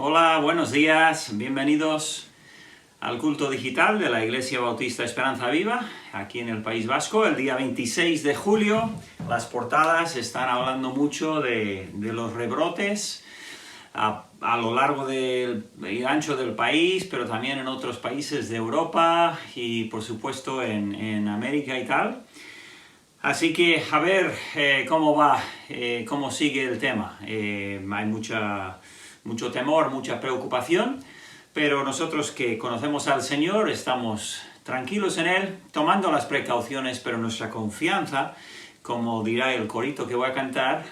Hola, buenos días, bienvenidos al culto digital de la Iglesia Bautista Esperanza Viva, aquí en el País Vasco, el día 26 de julio. Las portadas están hablando mucho de los rebrotes a lo largo y ancho del país, pero también en otros países de Europa y por supuesto en América y tal. Así que a ver cómo va, cómo sigue el tema. Hay mucho temor, mucha preocupación, pero nosotros que conocemos al Señor estamos tranquilos en Él, tomando las precauciones, pero nuestra confianza, como dirá el corito que voy a cantar,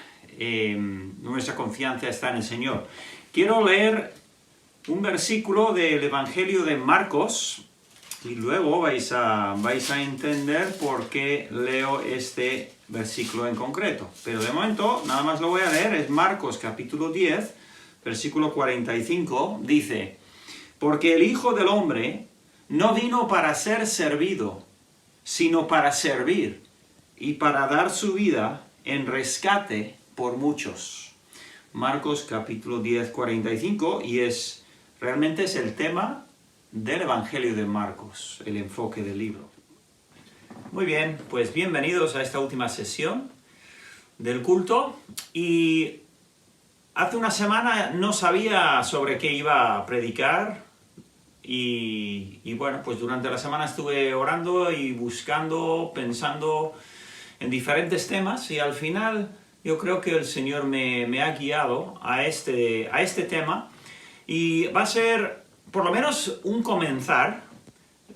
nuestra confianza está en el Señor. Quiero leer un versículo del Evangelio de Marcos, y luego vais a entender por qué leo este versículo en concreto. Pero de momento, nada más lo voy a leer, es Marcos capítulo 10, versículo 45, dice: porque el Hijo del Hombre no vino para ser servido, sino para servir, y para dar su vida en rescate por muchos. Marcos capítulo 10, 45, y realmente es el tema del Evangelio de Marcos, el enfoque del libro. Muy bien, pues bienvenidos a esta última sesión del culto. Y hace una semana no sabía sobre qué iba a predicar y bueno, pues durante la semana estuve orando y buscando, pensando en diferentes temas, y al final yo creo que el Señor me ha guiado a este tema, y va a ser por lo menos un comenzar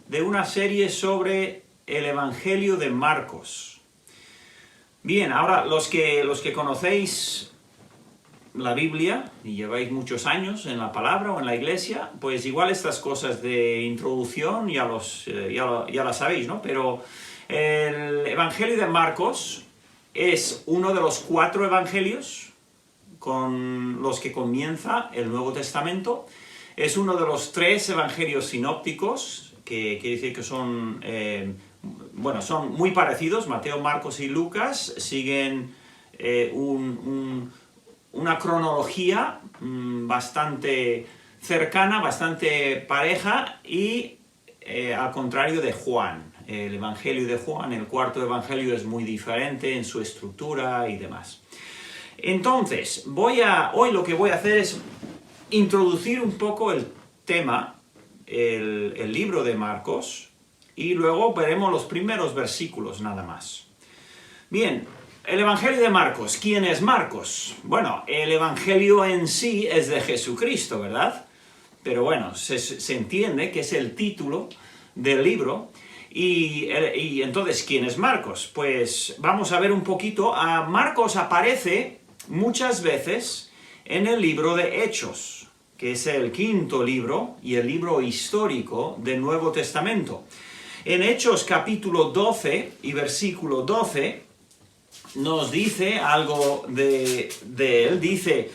de una serie sobre el Evangelio de Marcos. Bien, ahora los que conocéis la Biblia y lleváis muchos años en la palabra o en la iglesia, pues igual estas cosas de introducción ya las sabéis, ¿no? Pero el Evangelio de Marcos es uno de los 4 evangelios con los que comienza el Nuevo Testamento. Es uno de los 3 evangelios sinópticos, que quiere decir que son muy parecidos. Mateo, Marcos y Lucas siguen una cronología bastante cercana, bastante pareja, y al contrario de Juan. El Evangelio de Juan, el 4º evangelio, es muy diferente en su estructura y demás. Entonces, hoy lo que voy a hacer es introducir un poco el tema, el libro de Marcos, y luego veremos los primeros versículos nada más. Bien, el Evangelio de Marcos. ¿Quién es Marcos? Bueno, el Evangelio en sí es de Jesucristo, ¿verdad? Pero bueno, se entiende que es el título del libro. Y entonces, ¿quién es Marcos? Pues vamos a ver un poquito. Marcos aparece muchas veces en el libro de Hechos, que es el 5º libro y el libro histórico del Nuevo Testamento. En Hechos capítulo 12 y versículo 12 nos dice algo de él. Dice: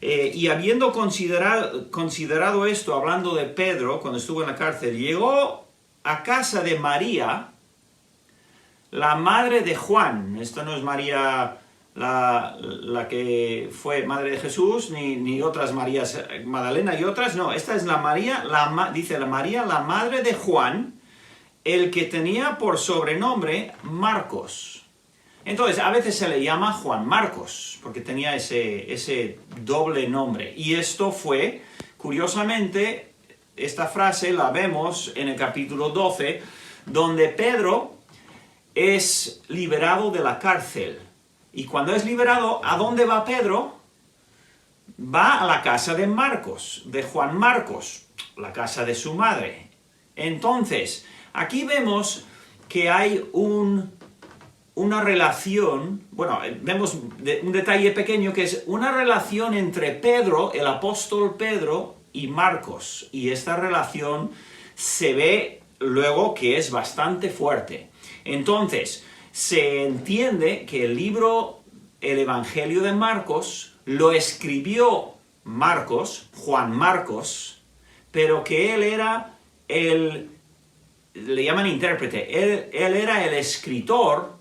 y habiendo considerado esto, hablando de Pedro cuando estuvo en la cárcel, llegó a casa de María, la madre de Juan. Esto no es María la que fue madre de Jesús, ni otras Marías, Magdalena y otras, no, esta es la María, dice la María, la madre de Juan, el que tenía por sobrenombre Marcos. Entonces, a veces se le llama Juan Marcos, porque tenía ese doble nombre. Y esto fue, curiosamente, esta frase la vemos en el capítulo 12, donde Pedro es liberado de la cárcel. Y cuando es liberado, ¿a dónde va Pedro? Va a la casa de Marcos, de Juan Marcos, la casa de su madre. Entonces, aquí vemos que hay una relación, vemos un detalle pequeño, que es una relación entre Pedro, el apóstol Pedro, y Marcos. Y esta relación se ve luego que es bastante fuerte. Entonces, se entiende que el Evangelio de Marcos, lo escribió Marcos, Juan Marcos, pero que él era le llaman intérprete, él era el escritor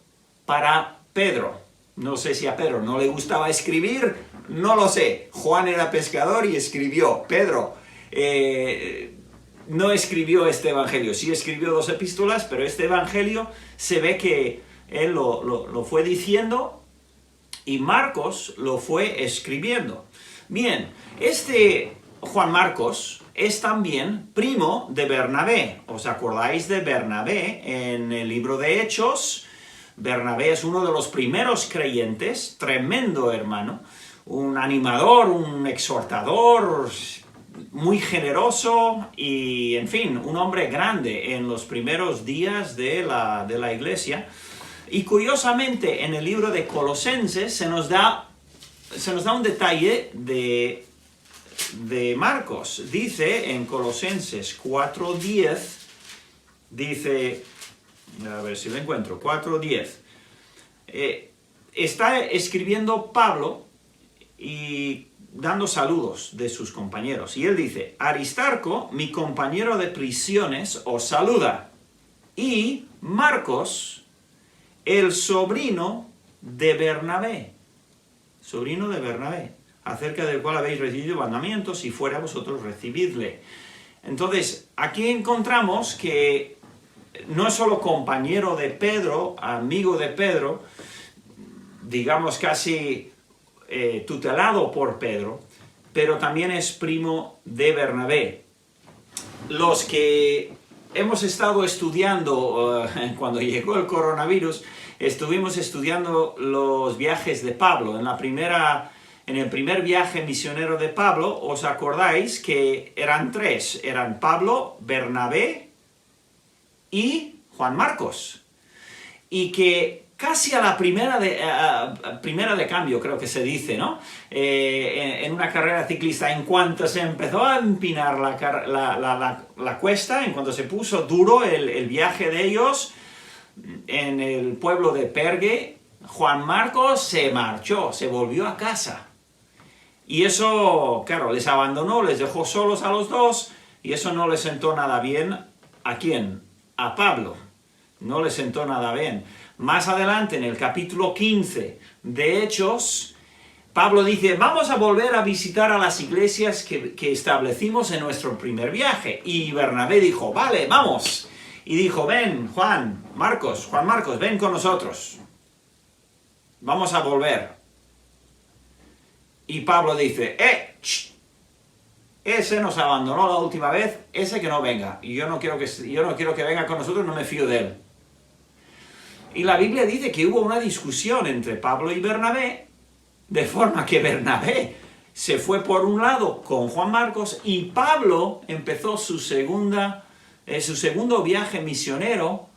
para Pedro, No sé si a Pedro no le gustaba escribir, no lo sé. Juan era pescador y escribió. Pedro no escribió este evangelio. Sí escribió 2 epístolas, pero este evangelio se ve que él lo fue diciendo y Marcos lo fue escribiendo. Bien, este Juan Marcos es también primo de Bernabé. ¿Os acordáis de Bernabé en el libro de Hechos? Bernabé es uno de los primeros creyentes, tremendo hermano, un animador, un exhortador, muy generoso y, en fin, un hombre grande en los primeros días de la iglesia. Y curiosamente, en el libro de Colosenses se nos da un detalle de Marcos. Dice en Colosenses 4:10, dice, a ver si lo encuentro, 4:10. Está escribiendo Pablo y dando saludos de sus compañeros. Y él dice, Aristarco, mi compañero de prisiones, os saluda. Y Marcos, el sobrino de Bernabé, acerca del cual habéis recibido mandamientos, y fuera vosotros recibidle. Entonces, aquí encontramos que no es solo compañero de Pedro, amigo de Pedro, digamos casi tutelado por Pedro, pero también es primo de Bernabé. Los que hemos estado estudiando, cuando llegó el coronavirus, estuvimos estudiando los viajes de Pablo. En el primer viaje misionero de Pablo, ¿os acordáis que eran 3? Eran Pablo, Bernabé y Juan Marcos. Y que casi a la primera de cambio, creo que se dice, ¿no? En una carrera ciclista, en cuanto se empezó a empinar la cuesta, en cuanto se puso duro el viaje de ellos, en el pueblo de Pergue, Juan Marcos se marchó, se volvió a casa. Y eso, claro, les abandonó, les dejó solos a los dos, y eso no le sentó nada bien. ¿A quién? A Pablo. No le sentó nada bien. Más adelante, en el capítulo 15 de Hechos, Pablo dice, vamos a volver a visitar a las iglesias que establecimos en nuestro primer viaje. Y Bernabé dijo, vale, vamos. Y dijo, ven, Juan Marcos, ven con nosotros. Vamos a volver. Y Pablo dice, ese nos abandonó la última vez, ese que no venga. Y yo no quiero que venga con nosotros, no me fío de él. Y la Biblia dice que hubo una discusión entre Pablo y Bernabé, de forma que Bernabé se fue por un lado con Juan Marcos y Pablo empezó su segundo viaje misionero,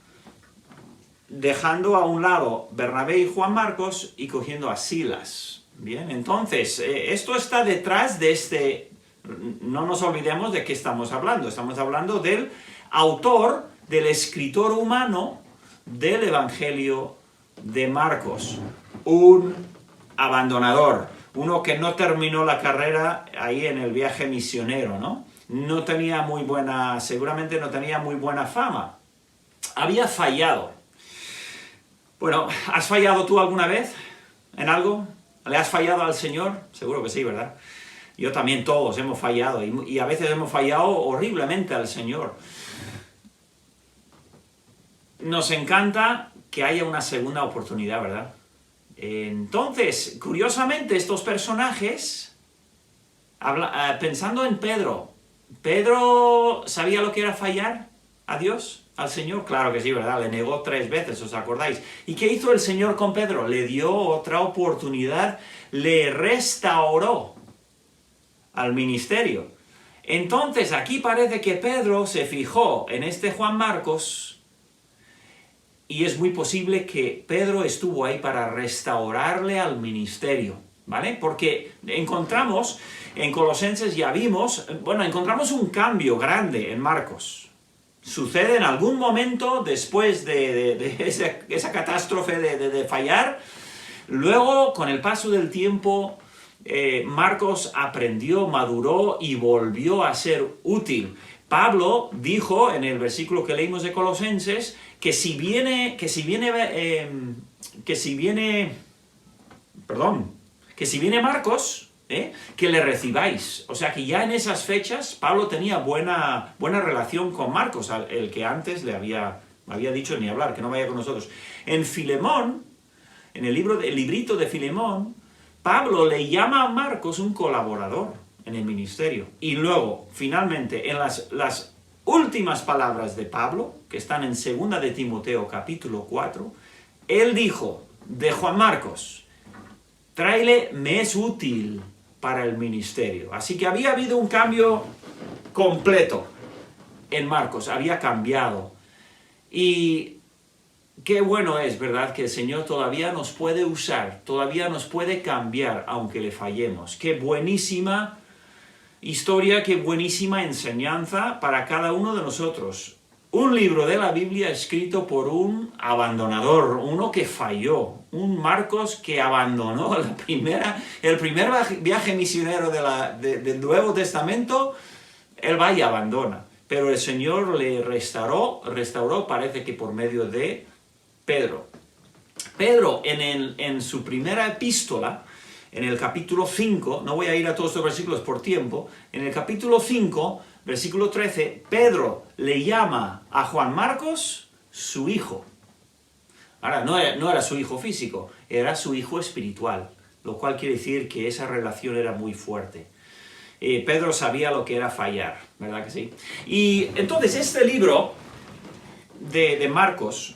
dejando a un lado Bernabé y Juan Marcos y cogiendo a Silas. Bien, entonces, esto está detrás de este... No nos olvidemos de qué estamos hablando. Estamos hablando del autor, del escritor humano del Evangelio de Marcos. Un abandonador, uno que no terminó la carrera ahí en el viaje misionero, ¿no? Seguramente no tenía muy buena fama. Había fallado. Bueno, ¿has fallado tú alguna vez en algo? ¿Le has fallado al Señor? Seguro que sí, ¿verdad? Yo también, todos hemos fallado, y a veces hemos fallado horriblemente al Señor. Nos encanta que haya una segunda oportunidad, ¿verdad? Entonces, curiosamente, estos personajes, pensando en Pedro, ¿Pedro sabía lo que era fallar a Dios? ¿Al Señor? Claro que sí, ¿verdad? Le negó 3 veces, ¿os acordáis? ¿Y qué hizo el Señor con Pedro? Le dio otra oportunidad, le restauró al ministerio. Entonces, aquí parece que Pedro se fijó en este Juan Marcos, y es muy posible que Pedro estuvo ahí para restaurarle al ministerio, ¿vale? Porque encontramos, en Colosenses ya vimos, encontramos un cambio grande en Marcos. Sucede en algún momento después de esa catástrofe de fallar. Luego, con el paso del tiempo, Marcos aprendió, maduró y volvió a ser útil. Pablo dijo en el versículo que leímos de Colosenses que si viene que si viene Marcos, que le recibáis. O sea que ya en esas fechas Pablo tenía buena relación con Marcos, el que antes le había dicho ni hablar, que no vaya con nosotros. En Filemón, en el librito de Filemón, Pablo le llama a Marcos un colaborador en el ministerio. Y luego, finalmente, en las últimas palabras de Pablo, que están en 2 de Timoteo capítulo 4, él dijo de Juan Marcos: tráele, me es útil para el ministerio. Así que había habido un cambio completo en Marcos, había cambiado. Y qué bueno es, ¿verdad?, que el Señor todavía nos puede usar, todavía nos puede cambiar, aunque le fallemos. Qué buenísima historia, qué buenísima enseñanza para cada uno de nosotros. Un libro de la Biblia escrito por un abandonador, uno que falló, un Marcos que abandonó el primer viaje misionero del Nuevo Testamento. Él va y abandona. Pero el Señor le restauró, parece que por medio de Pedro. Pedro, en su primera epístola, en el capítulo 5, no voy a ir a todos estos versículos por tiempo, en el capítulo 5, versículo 13, Pedro le llama a Juan Marcos su hijo. Ahora, no era su hijo físico, era su hijo espiritual, lo cual quiere decir que esa relación era muy fuerte. Pedro sabía lo que era fallar, ¿verdad que sí? Y entonces este libro de Marcos,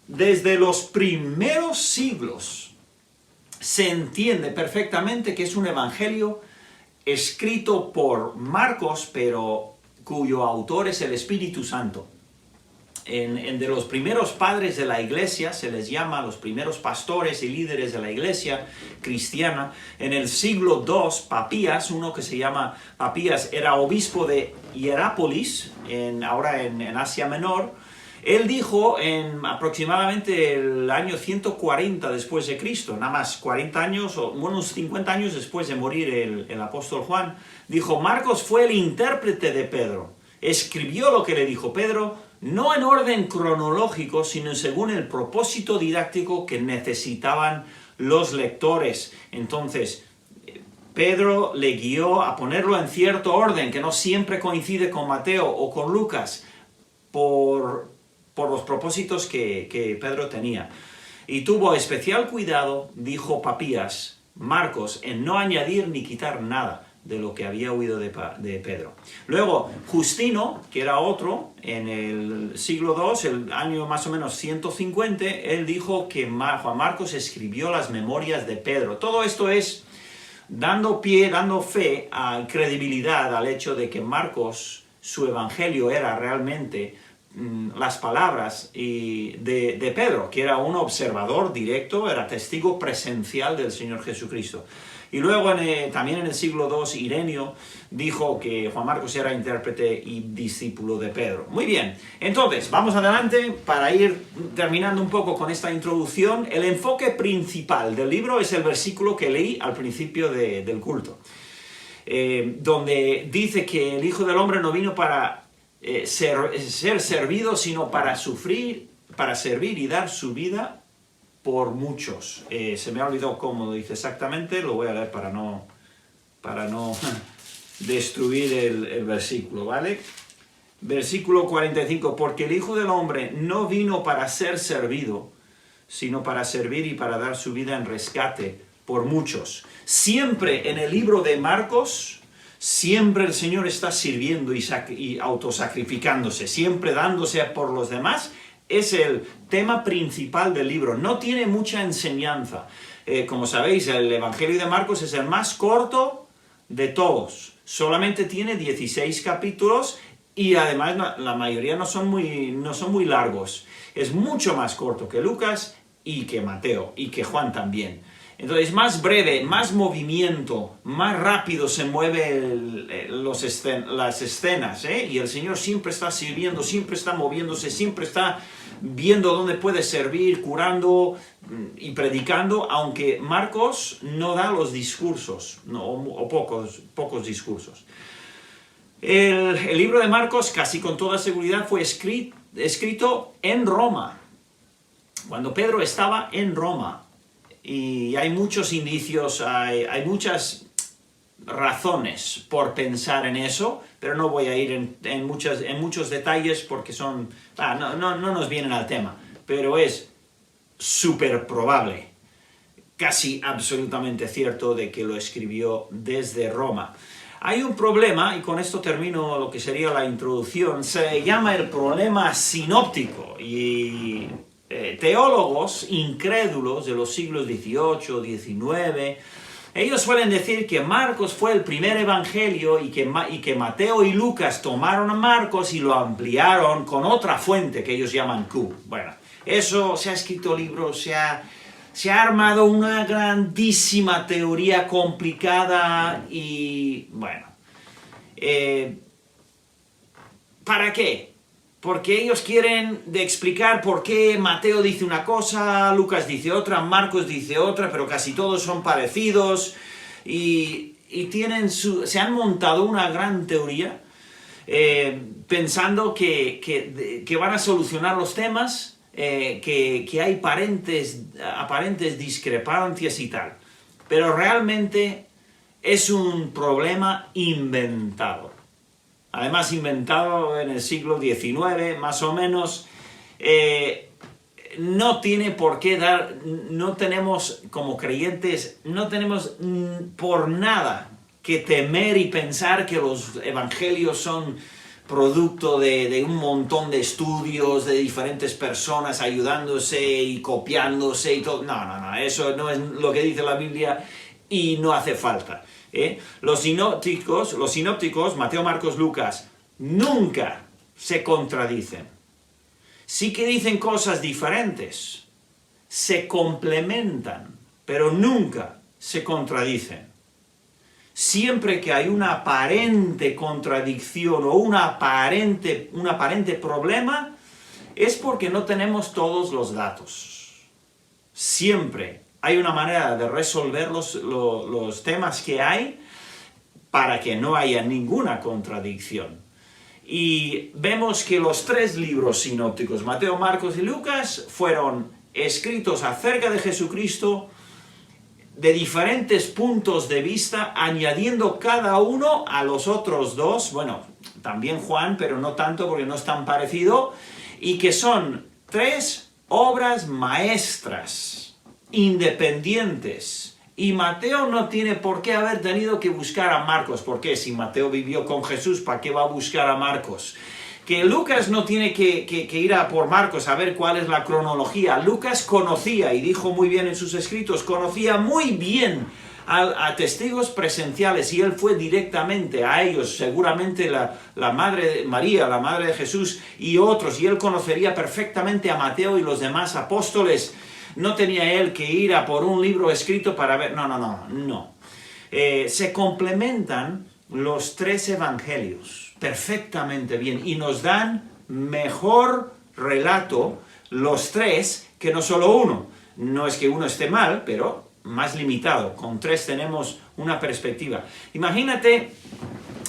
desde los primeros siglos, se entiende perfectamente que es un evangelio escrito por Marcos, pero cuyo autor es el Espíritu Santo. De los primeros padres de la iglesia, se les llama los primeros pastores y líderes de la iglesia cristiana. En el siglo II, Papías, uno que se llama Papías, era obispo de Hierápolis, ahora en Asia Menor. Él dijo en aproximadamente el año 140 después de Cristo, nada más 40 años, o unos 50 años después de morir el apóstol Juan, dijo: Marcos fue el intérprete de Pedro. Escribió lo que le dijo Pedro, no en orden cronológico, sino según el propósito didáctico que necesitaban los lectores. Entonces, Pedro le guió a ponerlo en cierto orden, que no siempre coincide con Mateo o con Lucas, por los propósitos que Pedro tenía. Y tuvo especial cuidado, dijo Papías, Marcos, en no añadir ni quitar nada de lo que había oído de Pedro. Luego, Justino, que era otro, en el siglo II, el año más o menos 150, él dijo que Juan Marcos escribió las memorias de Pedro. Todo esto es dando fe, a credibilidad al hecho de que Marcos, su evangelio era realmente las palabras de Pedro, que era un observador directo, era testigo presencial del Señor Jesucristo. Y luego también en el siglo II, Ireneo dijo que Juan Marcos era intérprete y discípulo de Pedro. Muy bien, entonces vamos adelante para ir terminando un poco con esta introducción. El enfoque principal del libro es el versículo que leí al principio del culto, donde dice que el Hijo del Hombre no vino para ser servido, sino para sufrir, para servir y dar su vida por muchos. Se me ha olvidado cómo lo dice exactamente, lo voy a leer para no destruir el versículo, ¿vale? Versículo 45, porque el Hijo del Hombre no vino para ser servido, sino para servir y para dar su vida en rescate por muchos. Siempre en el libro de Marcos, siempre el Señor está sirviendo y autosacrificándose, siempre dándose por los demás. Es el tema principal del libro. No tiene mucha enseñanza. Como sabéis, el Evangelio de Marcos es el más corto de todos. Solamente tiene 16 capítulos y además la mayoría no son muy largos. Es mucho más corto que Lucas y que Mateo y que Juan también. Entonces, más breve, más movimiento, más rápido se mueven las escenas, y el Señor siempre está sirviendo, siempre está moviéndose, siempre está viendo dónde puede servir, curando y predicando, aunque Marcos no da los discursos, o pocos discursos. El libro de Marcos, casi con toda seguridad, fue escrito en Roma, cuando Pedro estaba en Roma. y hay muchos indicios, hay muchas razones por pensar en eso, pero no voy a ir en muchos detalles porque no nos vienen al tema, pero es súper probable, casi absolutamente cierto, de que lo escribió desde Roma. Hay un problema, y con esto termino lo que sería la introducción, se llama el problema sinóptico, y teólogos incrédulos de los siglos XVIII, XIX, ellos suelen decir que Marcos fue el primer evangelio y que Mateo y Lucas tomaron a Marcos y lo ampliaron con otra fuente que ellos llaman Q. Bueno, eso se ha escrito libros, se ha armado una grandísima teoría complicada y, bueno, ¿para qué? Porque ellos quieren explicar por qué Mateo dice una cosa, Lucas dice otra, Marcos dice otra, pero casi todos son parecidos y se han montado una gran teoría pensando que van a solucionar los temas, que hay aparentes discrepancias y tal. Pero realmente es un problema inventado. Además, inventado en el siglo XIX, más o menos. No tiene por qué no tenemos, como creyentes, no tenemos por nada que temer y pensar que los evangelios son producto de un montón de estudios de diferentes personas ayudándose y copiándose y todo. No, eso no es lo que dice la Biblia y no hace falta. Los sinópticos, Mateo, Marcos, Lucas, nunca se contradicen. Sí que dicen cosas diferentes, se complementan, pero nunca se contradicen. Siempre que hay una aparente contradicción o un aparente problema, es porque no tenemos todos los datos. Siempre hay una manera de resolver los temas que hay para que no haya ninguna contradicción. Y vemos que los 3 libros sinópticos, Mateo, Marcos y Lucas, fueron escritos acerca de Jesucristo de diferentes puntos de vista, añadiendo cada uno a los otros 2, bueno, también Juan, pero no tanto porque no es tan parecido, y que son 3 obras maestras, independientes. Y Mateo no tiene por qué haber tenido que buscar a Marcos. ¿Por qué? Si Mateo vivió con Jesús, ¿para qué va a buscar a Marcos? Que Lucas no tiene que ir a por Marcos a ver cuál es la cronología. Lucas conocía, y dijo muy bien en sus escritos, conocía muy bien a testigos presenciales, y él fue directamente a ellos, seguramente la Madre María, la Madre de Jesús y otros, y él conocería perfectamente a Mateo y los demás apóstoles. No tenía él que ir a por un libro escrito para ver. No. Se complementan los 3 evangelios perfectamente bien y nos dan mejor relato los 3 que no solo uno. No es que uno esté mal, pero más limitado. Con 3 tenemos una perspectiva. Imagínate,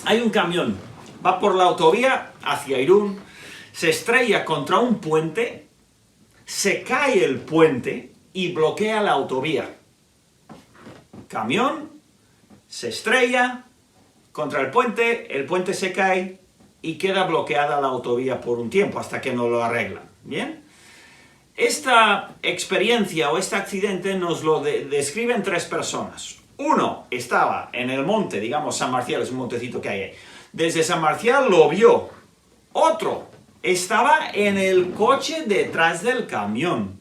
hay un camión, va por la autovía hacia Irún, se estrella contra un puente, se cae el puente y bloquea la autovía. Camión se estrella contra el puente se cae y queda bloqueada la autovía por un tiempo hasta que no lo arreglan. ¿Bien? Esta experiencia o este accidente nos lo describen 3 personas. Uno estaba en el monte, digamos San Marcial, es un montecito que hay ahí. Desde San Marcial lo vio. Otro estaba en el coche detrás del camión.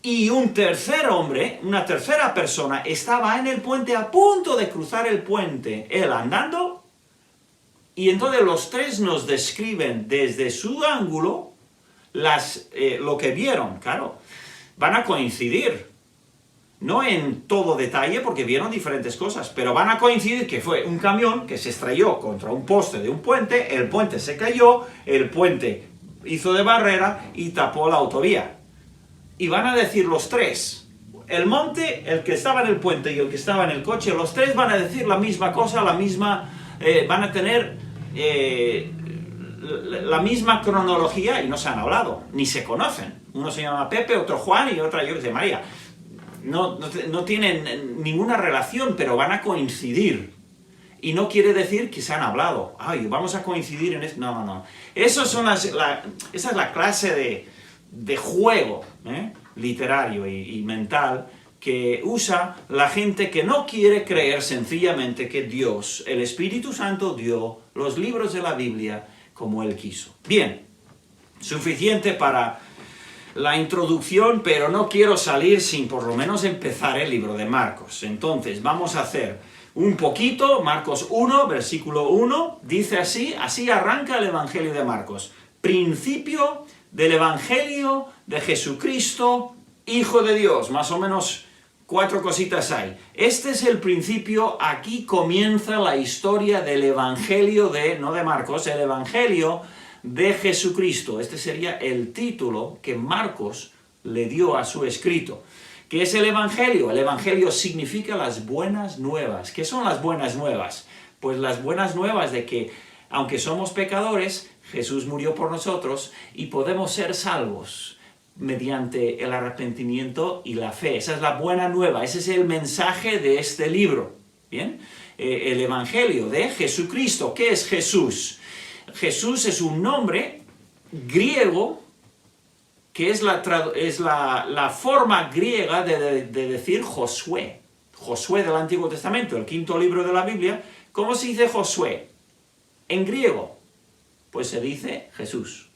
Y un tercer hombre, una tercera persona, estaba en el puente a punto de cruzar el puente, él andando, y entonces los 3 nos describen desde su ángulo lo que vieron. Claro, van a coincidir, no en todo detalle porque vieron diferentes cosas, pero van a coincidir que fue un camión que se estrelló contra un poste de un puente, el puente se cayó, el puente hizo de barrera y tapó la autovía. Y van a decir los 3, el monte, el que estaba en el puente y el que estaba en el coche, los 3 van a decir la misma cosa, van a tener la misma cronología y no se han hablado, ni se conocen. Uno se llama Pepe, otro Juan y otra, yo que sé, María. no tienen ninguna relación, pero van a coincidir. Y no quiere decir que se han hablado. Ay, vamos a coincidir en esto. No. Esa es la clase de juego literario y mental que usa la gente que no quiere creer sencillamente que Dios, el Espíritu Santo, dio los libros de la Biblia como Él quiso. Bien, suficiente para la introducción, pero no quiero salir sin por lo menos empezar el libro de Marcos. Entonces, vamos a hacer un poquito. Marcos 1, versículo 1, dice así arranca el Evangelio de Marcos. Principio del Evangelio de Jesucristo, Hijo de Dios. Más o menos 4 cositas hay. Este es el principio, aquí comienza la historia del Evangelio no de Marcos, el Evangelio de Jesucristo. Este sería el título que Marcos le dio a su escrito. ¿Qué es el Evangelio? El Evangelio significa las buenas nuevas. ¿Qué son las buenas nuevas? Pues las buenas nuevas de que, aunque somos pecadores, Jesús murió por nosotros y podemos ser salvos mediante el arrepentimiento y la fe. Esa es la buena nueva, ese es el mensaje de este libro. ¿Bien? El Evangelio de Jesucristo. ¿Qué es Jesús? Jesús es un nombre griego que es la forma griega de decir Josué. Josué del Antiguo Testamento, el 5.º libro de la Biblia. ¿Cómo se dice Josué? En griego, pues se dice Jesús.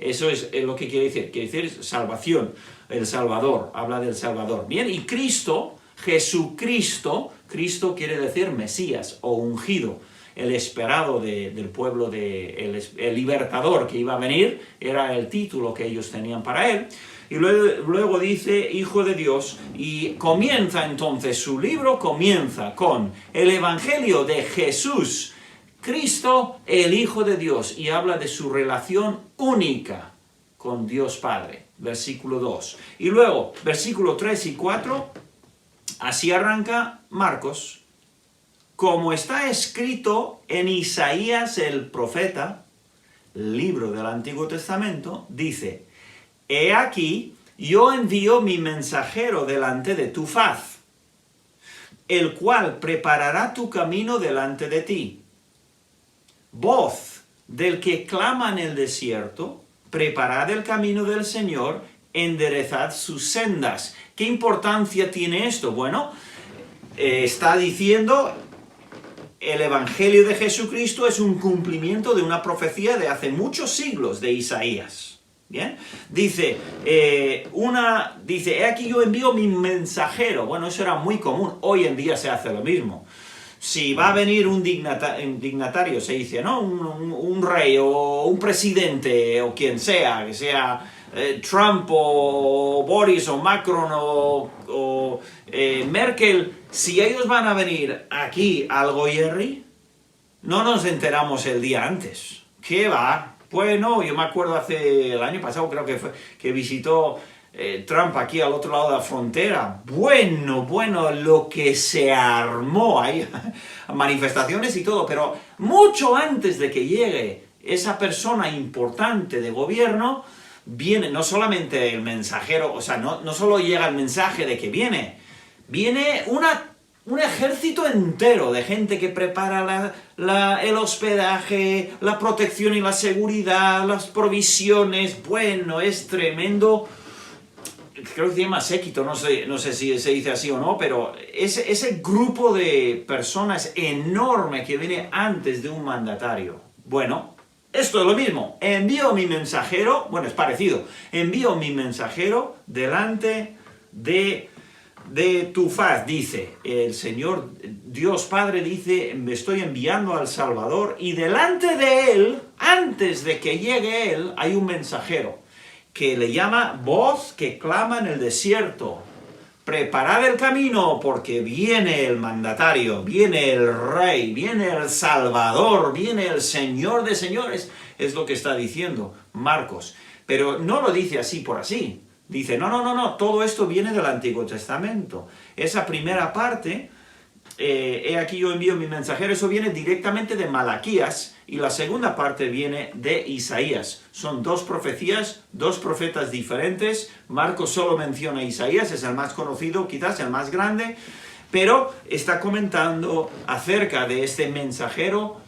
Eso es lo que quiere decir salvación, el Salvador, habla del Salvador. Bien, y Cristo, Jesucristo, Cristo quiere decir Mesías o ungido. El esperado del pueblo, el libertador que iba a venir, era el título que ellos tenían para él. Y luego dice Hijo de Dios, y comienza entonces su libro, comienza con el Evangelio de Jesús, Cristo, el Hijo de Dios, y habla de su relación única con Dios Padre, versículo 2. Y luego, versículo 3 y 4, así arranca Marcos. Como está escrito en Isaías el profeta, libro del Antiguo Testamento, dice: He aquí, yo envío mi mensajero delante de tu faz, el cual preparará tu camino delante de ti. Voz del que clama en el desierto, preparad el camino del Señor, enderezad sus sendas. ¿Qué importancia tiene esto? Bueno, está diciendo, el Evangelio de Jesucristo es un cumplimiento de una profecía de hace muchos siglos de Isaías. ¿Bien? Dice, he aquí yo envío mi mensajero. Bueno, eso era muy común. Hoy en día se hace lo mismo. Si va a venir un dignatario, se dice, ¿no? Un rey o un presidente o quien sea, que sea Trump o Boris o Macron o Merkel, si ellos van a venir aquí al Goierri, no nos enteramos el día antes. ¿Qué va? Bueno, yo me acuerdo el año pasado creo que fue, que visitó Trump aquí al otro lado de la frontera. Bueno, lo que se armó ahí, manifestaciones y todo, pero mucho antes de que llegue esa persona importante de gobierno, viene no solamente el mensajero, o sea, no solo llega el mensaje de que viene un ejército entero de gente que prepara el hospedaje, la protección y la seguridad, las provisiones. Bueno, es tremendo. Creo que se llama séquito, no sé si se dice así o no, pero ese grupo de personas enorme que viene antes de un mandatario. Bueno, esto es lo mismo. Envío mi mensajero, bueno, es parecido. Envío mi mensajero delante de tu faz, dice el Señor Dios Padre, dice, me estoy enviando al Salvador, y delante de él, antes de que llegue él, hay un mensajero que le llama voz que clama en el desierto. Preparad el camino porque viene el mandatario, viene el rey, viene el Salvador, viene el Señor de señores. Es lo que está diciendo Marcos. Pero no lo dice así por así. Dice, no, todo esto viene del Antiguo Testamento. Esa primera parte he aquí yo envío mi mensajero, eso viene directamente de Malaquías, y la segunda parte viene de Isaías. Son dos profecías, dos profetas diferentes. Marcos solo menciona a Isaías, es el más conocido, quizás el más grande, pero está comentando acerca de este mensajero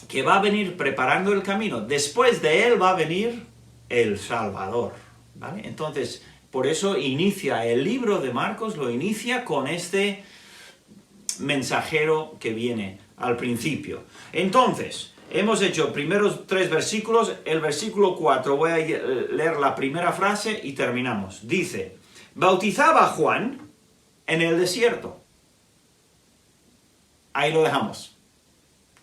que va a venir preparando el camino. Después de él va a venir el Salvador, ¿vale? Entonces, por eso inicia el libro de Marcos, lo inicia con este mensajero que viene al principio. Entonces, hemos hecho primeros 3 versículos. El versículo 4, voy a leer la primera frase y terminamos. Dice, bautizaba a Juan en el desierto. Ahí lo dejamos.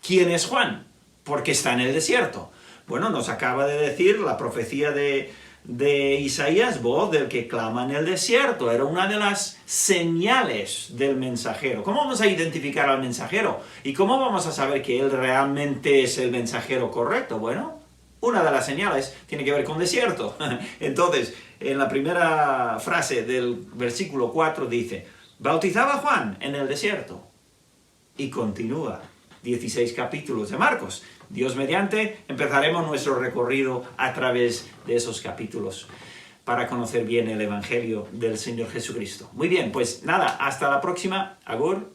¿Quién es Juan? Porque está en el desierto. Bueno, nos acaba de decir la profecía de Isaías, voz del que clama en el desierto. Era una de las señales del mensajero. ¿Cómo vamos a identificar al mensajero? ¿Y cómo vamos a saber que él realmente es el mensajero correcto? Bueno, una de las señales tiene que ver con desierto. Entonces, en la primera frase del versículo 4 dice, bautizaba a Juan en el desierto. Y continúa 16 capítulos de Marcos. Dios mediante, empezaremos nuestro recorrido a través de esos capítulos para conocer bien el Evangelio del Señor Jesucristo. Muy bien, pues nada, hasta la próxima. Agur.